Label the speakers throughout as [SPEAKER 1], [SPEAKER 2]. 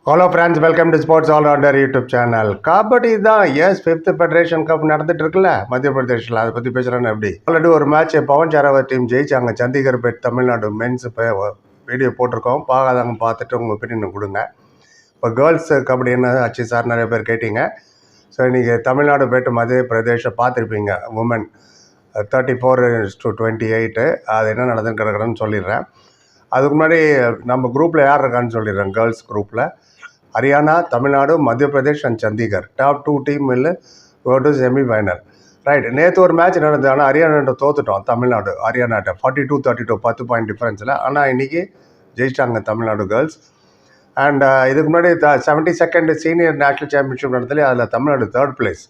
[SPEAKER 1] Hello friends, welcome to sports all rounder YouTube channel. Kabaddi தான் is fifth federation cup நடந்துட்டு இருக்குல்ல மத்திய பிரதேஷில். அதை பற்றி பேசுகிறேன்னு எப்படி ஆல்ரெடி ஒரு மேட்ச் பவன் சாராவத் டீம் ஜெயிச்சாங்க. சண்டிகர் பெட் தமிழ்நாடு மென்ஸ் வீடியோ போட்டிருக்கோம். பார்க்காதவங்க பார்த்துட்டு உங்கள் ஒப்பீனியன் கொடுங்க. இப்போ கேர்ள்ஸ் கபடி என்ன ஆச்சு சார், நிறைய பேர் கேட்டீங்க. ஸோ இன்றைக்கி தமிழ்நாடு பெட் மத்திய பிரதேஷை பார்த்துருப்பீங்க. உமன் 34-28 அது என்ன நடந்துன்னு கிடக்குறேன்னு சொல்லிடுறேன். அதுக்கு முன்னாடி நம்ம குரூப்பில் யார் இருக்கான்னு சொல்லிடுறேன். கேர்ள்ஸ் குரூப்பில் ஹரியானா, தமிழ்நாடு, மத்திய Pradesh and Chandigarh top 2 team இல்லை கோ டு செமிஃபைனல். ரைட், நேற்று ஒரு மேட்ச் நடந்தது. ஆனால் ஹரியானாட்ட தோத்துட்டோம். தமிழ்நாடு ஹரியானாட்ட 42-32 10 பாயிண்ட் டிஃப்ரென்ஸில். ஆனால் இன்றைக்கி ஜெயிச்சிட்டாங்க தமிழ்நாடு கேர்ள்ஸ். அண்ட் இதுக்கு முன்னாடி 72nd சீனியர் நேஷ்னல் சாம்பியன்ஷிப் நடத்தலே அதில் தமிழ்நாடு 3rd பிளேஸ்.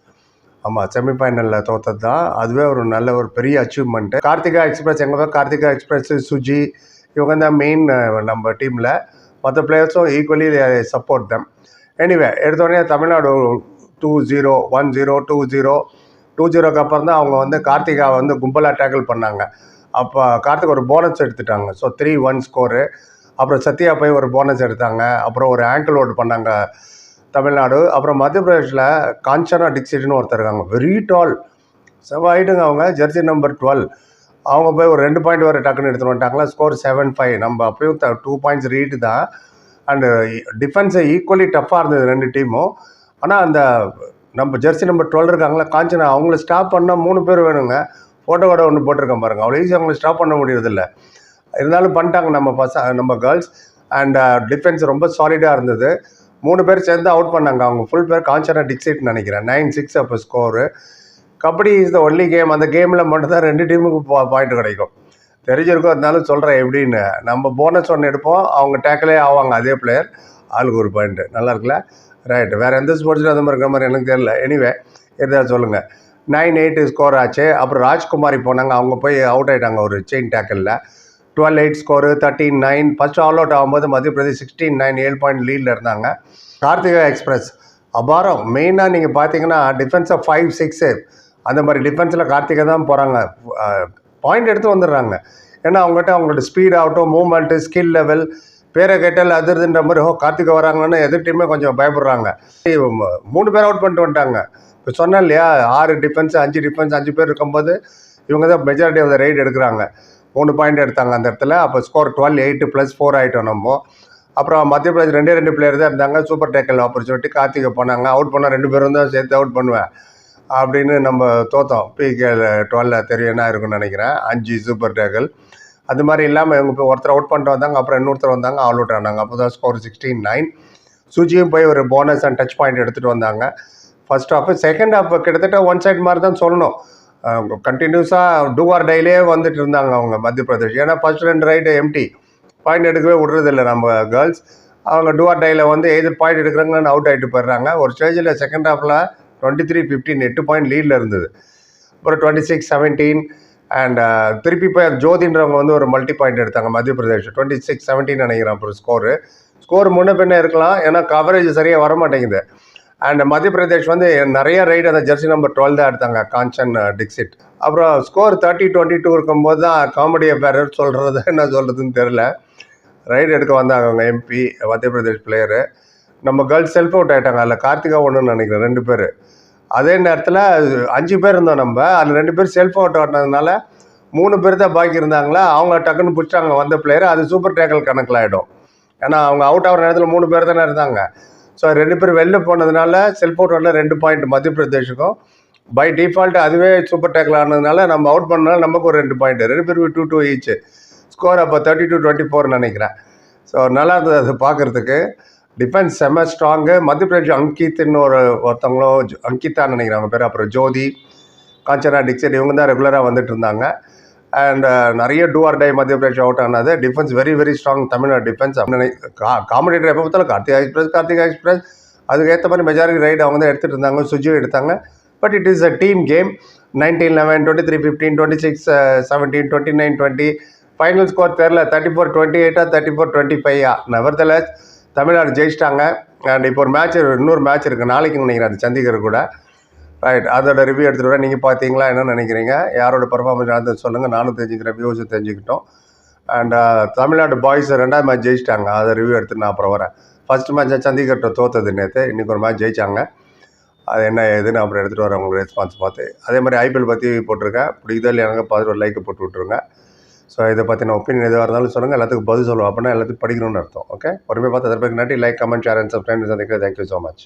[SPEAKER 1] ஆமாம், செமிஃபைனலில் தோற்றது தான். அதுவே ஒரு நல்ல ஒரு பெரிய அச்சீவ்மெண்ட்டு. கார்த்திகா எக்ஸ்பிரஸ் எங்கள் கார்த்திகா எக்ஸ்பிரஸ், சுஜி இவங்க தான் மெயின் நம்ம டீமில். மற்ற பிளேயர்ஸும் ஈக்குவலி சப்போர்ட் தம். எனிவே எடுத்தோடனே தமிழ்நாடு 2-0 1-0 2-0 2-0க்கு அப்புறம் தான் அவங்க கார்த்திகா கும்பலாக டேக்கிள் பண்ணாங்க. அப்போ கார்த்திக் ஒரு போனஸ் எடுத்துட்டாங்க. So 3-1 score. அப்புறம் சத்யா போய் ஒரு போனஸ் எடுத்தாங்க. அப்புறம் ஒரு ஆங்கிள் ஓட் பண்ணாங்க தமிழ்நாடு. அப்புறம் மத்திய பிரதேஷில் காஞ்சனா டிக்சிட்னு ஒருத்தர் இருக்காங்க, வெரி டால், செவ்வாயிட்டுங்க. அவங்க ஜெர்சி நம்பர் 12. அவங்க போய் ஒரு 2 பாயிண்ட் வர டக்குன்னு எடுத்துகிட்டு வந்துட்டாங்களா. ஸ்கோர் 7-5. நம்ம அப்பயும் 2 பாயிண்ட்ஸ் ரீடு தான். அண்டு டிஃபென்ஸை ஈக்குவலி டஃப்பாக இருந்தது 2 டீமும். ஆனால் அந்த நம்ம ஜெர்சி நம்பர் 12 இருக்காங்களா காஞ்சனா, அவங்கள ஸ்டாப் பண்ணால் 3 பேர் வேணுங்க. ஃபோட்டோ கூட ஒன்று போட்டிருக்கேன் பாருங்கள். அவ்வளோ ஈஸியாக அவங்கள ஸ்டாப் பண்ண முடியறதில்ல. இருந்தாலும் பண்ணிட்டாங்க நம்ம கேர்ள்ஸ். அண்ட் டிஃபென்ஸ் ரொம்ப சாலிடாக இருந்தது. 3 பேர் சேர்ந்து அவுட் பண்ணாங்க. அவங்க ஃபுல் பேர் காஞ்சனா டிக்சிட்னு நினைக்கிறேன். 9-6 அப்போ score. Kabaddi is the only game. அந்த கேமில் மட்டும்தான் 2 டீமுக்கு பாயிண்ட் கிடைக்கும். தெரிஞ்சிருக்கும், இருந்தாலும் சொல்கிறேன் எப்படின்னு. நம்ம போனஸ் ஒன்று எடுப்போம், அவங்க டேக்கிலே ஆவாங்க அதே பிளேயர், ஆளுக்கு ஒரு பாயிண்ட்டு. நல்லா இருக்குல்ல? ரைட்டு. வேறு எந்த ஸ்போர்ட்ஸில் அந்த மாதிரி இருக்கிற மாதிரி எனக்கு தெரியல. எனிவே எதாவது சொல்லுங்கள். 9-8 ஸ்கோர் ஆச்சு. அப்புறம் ராஜ்குமாரி போனாங்க. அவங்க போய் அவுட் ஆகிட்டாங்க ஒரு செயின் டேக்கிளில். 12-8 ஸ்கோரு. 13-9 ஃபஸ்ட்டு ஆல் அவுட் ஆகும்போது மத்திய பிரதேஷ் 16-9 7 பாயிண்ட் லீடில் இருந்தாங்க. கார்த்திகா எக்ஸ்பிரஸ் அபாரம். மெயினாக நீங்கள் பார்த்தீங்கன்னா டிஃபென்ஸை 5-6 அந்த மாதிரி டிஃபென்ஸில் கார்த்திகா தான் போகிறாங்க. பாயிண்ட் எடுத்து வந்துடுறாங்க. ஏன்னா அவங்ககிட்ட அவங்களோட ஸ்பீட் ஆகட்டும், மூவ்மெண்ட்டு, ஸ்கில் லெவல், பேரை கேட்டால் அதுன்ற மாதிரி கார்த்திகா வராங்கன்னு எதிர் டீமே கொஞ்சம் பயப்படுறாங்க. 3 பேர் அவுட் பண்ணிட்டு வந்துட்டாங்க. இப்போ சொன்னேன் இல்லையா, 6 டிஃபென்ஸ் 5 டிஃபென்ஸ் 5 பேர் இருக்கும்போது இவங்க தான் மெஜாரிட்டி ஆஃப் த ரைட் எடுக்கிறாங்க. 3 பாயிண்ட் எடுத்தாங்க அந்த இடத்துல. அப்போ ஸ்கோர் 12-8 +4 ஆகிட்டோம் நம்ம. அப்புறம் மத்திய பிரதேஷ் 2 பிளேயர் தான் இருந்தாங்க. சூப்பர் டேக்கல் ஆப்பர்ச்சுனிட்டி கார்த்திகை போனாங்க. அவுட் பண்ணால் 2 பேரும் தான் சேர்த்து அவுட் பண்ணுவேன் அப்படின்னு நம்ம தோற்றோம். பிகேல 12 தெரியும் என்ன இருக்குன்னு நினைக்கிறேன். 5 சூப்பர் டேக்கல். அது மாதிரி இல்லாமல் இவங்க இப்போ ஒருத்தர் அவுட் பண்ணிட்டு வந்தாங்க. அப்புறம் இன்னொருத்தர் வந்தாங்க, ஆல் அவுட் ஆனாங்க. அப்போ தான் ஸ்கோர் 16-9. சுஜியும் போய் ஒரு போனஸ் அண்ட் டச் பாயிண்ட் எடுத்துகிட்டு வந்தாங்க. First half. செகண்ட் ஹாஃப் கிட்டத்தட்ட ஒன் சைட் மாதிரி தான் சொல்லணும். கண்டினியூஸாக டூ ஆர் டைலே வந்துட்டு இருந்தாங்க அவங்க மத்திய பிரதேஷ். ஏன்னா ஃபர்ஸ்ட் 2 ரைடு எம்டி, பாயிண்ட் எடுக்கவே விடுறதில்லை நம்ம கேர்ள்ஸ். அவங்க டூ ஆர் டையில் எதிர் பாயிண்ட் எடுக்கிறாங்கன்னு அவுட் ஆகிட்டு போயிடுறாங்க. ஒரு ஸ்டேஜில் செகண்ட் ஹாஃபில் 23-15 8 பாயிண்ட் லீடில் இருந்தது. அப்புறம் 26-17 அண்ட் திருப்பி போய் ஜோதின்றவங்க ஒரு மல்டி பாயிண்ட் எடுத்தாங்க மத்திய பிரதேஷ். 26-17 நினைக்கிறேன். அப்புறம் ஸ்கோர் முன்ன பின்ன இருக்கலாம், ஏன்னா கவரேஜ் சரியாக வர மாட்டேங்குது. அண்ட் மத்திய பிரதேஷ் நிறைய ரைடு அந்த ஜெர்சி நம்பர் 12 தான் எடுத்தாங்க, காஞ்சன் டிக்சிட். அப்புறம் ஸ்கோர் 30-22 இருக்கும்போது தான் காமெடி அஃபேர் சொல்கிறது என்ன சொல்கிறதுன்னு தெரில. ரைடு எடுக்க வந்தாங்க அவங்க எம்பி மத்திய பிரதேஷ் பிளேயரு. நம்ம கேர்ள்ஸ் செல்ஃப் அவுட் ஆகிட்டாங்க. அதில் கார்த்திகா ஒன்றுன்னு நினைக்கிறேன், 2 பேர். அதே நேரத்தில் 5 பேர் இருந்தோம் நம்ம. அதில் 2 பேர் செல்ஃப் அவுட் ஆனதுனால 3 பேர் தான் பாக்கி இருந்தாங்களா. அவங்க டக்குன்னு பிடிச்சாங்க வந்த பிளேயர். அது சூப்பர் டேக்கல் கணக்கில் ஆகிடும். ஏன்னா அவங்க அவுட் ஆகிற நேரத்தில் 3 பேர் தானே இருந்தாங்க. ஸோ 2 பேர் வெளில போனதுனால செல்ஃப் அவுட் ஆன 2 பாயிண்ட் மத்திய பிரதேஷுக்கும். பை டிஃபால்ட் அதுவே சூப்பர் டேக்கல் ஆனதுனால நம்ம அவுட் பண்ணனால நமக்கு ஒரு 2 பாயிண்ட். 2 பேர் 2-2 ஈச் ஸ்கோர். அப்போ 32-24 நினைக்கிறேன். ஸோ நல்லா இருந்தது அது பார்க்குறதுக்கு. டிஃபென்ஸ் செம்ம ஸ்ட்ராங்கு. மத்திய பிரதேஷ் அங்கித்னு ஒருத்தவங்களும், அங்கிதான்னு நினைக்கிறாங்க பேர். அப்புறம் ஜோதி, காஞ்சனா டிக்சிட் இவங்க தான் ரெகுலராக வந்துட்டு இருந்தாங்க. அண்ட் நிறைய two or die Madhya Pradesh out ஆனது. Defence very very strong Tamil Nadu defence. Commentator எப்போ பார்த்தாலும் கார்த்திகா எக்ஸ்பிரஸ் அதுக்கேற்ற மாதிரி மெஜாரிட்டி ரைடு அவங்க தான் எடுத்துகிட்டு இருந்தாங்க. சுஜியும் எடுத்தாங்க. But it is a team game. 19-11 23-15 26-17 29-20 final score தெரில. 34-28 34-25 நெவர்தலெஸ் தமிழ்நாடு ஜெயிச்சிட்டாங்க. அண்ட் இப்போ இன்னொரு மேட்ச் இருக்குது நாளைக்கு நினைக்கிறேன், அது சண்டிகர் கூட. ரைட், அதோட ரிவ்யூ எடுத்துகிட்டு வரேன். நீங்கள் பார்த்தீங்களா, என்ன நினைக்கிறீங்க, யாரோட பர்ஃபார்மன்ஸ் ஆனது சொல்லுங்கள். நானும் தெரிஞ்சுக்கிறேன், வியூஸும் தெரிஞ்சுக்கிட்டோம். அண்ட் தமிழ்நாடு பாய்ஸ் 2ஆவது மேட்ச் ஜெயிச்சிட்டாங்க. அதை ரிவ்யூ எடுத்துட்டு நான் அப்புறம் வரேன். ஃபஸ்ட்டு மேட்ச் சண்டிகர்கிட்ட தோத்தது நேற்று. இன்றைக்கி ஒரு மேட்ச் ஜெயித்தாங்க. அது என்ன ஏதுன்னு அப்புறம் எடுத்துகிட்டு வரேன் உங்களுக்கு ரெஸ்பான்ஸ் பார்த்து. அதே மாதிரி ஐபிஎல் பற்றி போட்டிருக்கேன். பிடிக்குதோ இல்லையா எனக்கு பார்த்து ஒரு லைக்கை போட்டு விட்ருங்க. ஸோ இதை பற்றின ஒப்பீனியன் எதுவாக இருந்தாலும் சொல்லுங்கள். எல்லாத்துக்கும் பதில் சொல்லுவோம். அப்படின்னா எல்லாத்துக்கும் படிக்கணும்னு அர்த்தம். ஓகே, பொறுமையாக பார்த்து அதற்கு நன்றி. Like, comment, share and subscribe. Thank you so much.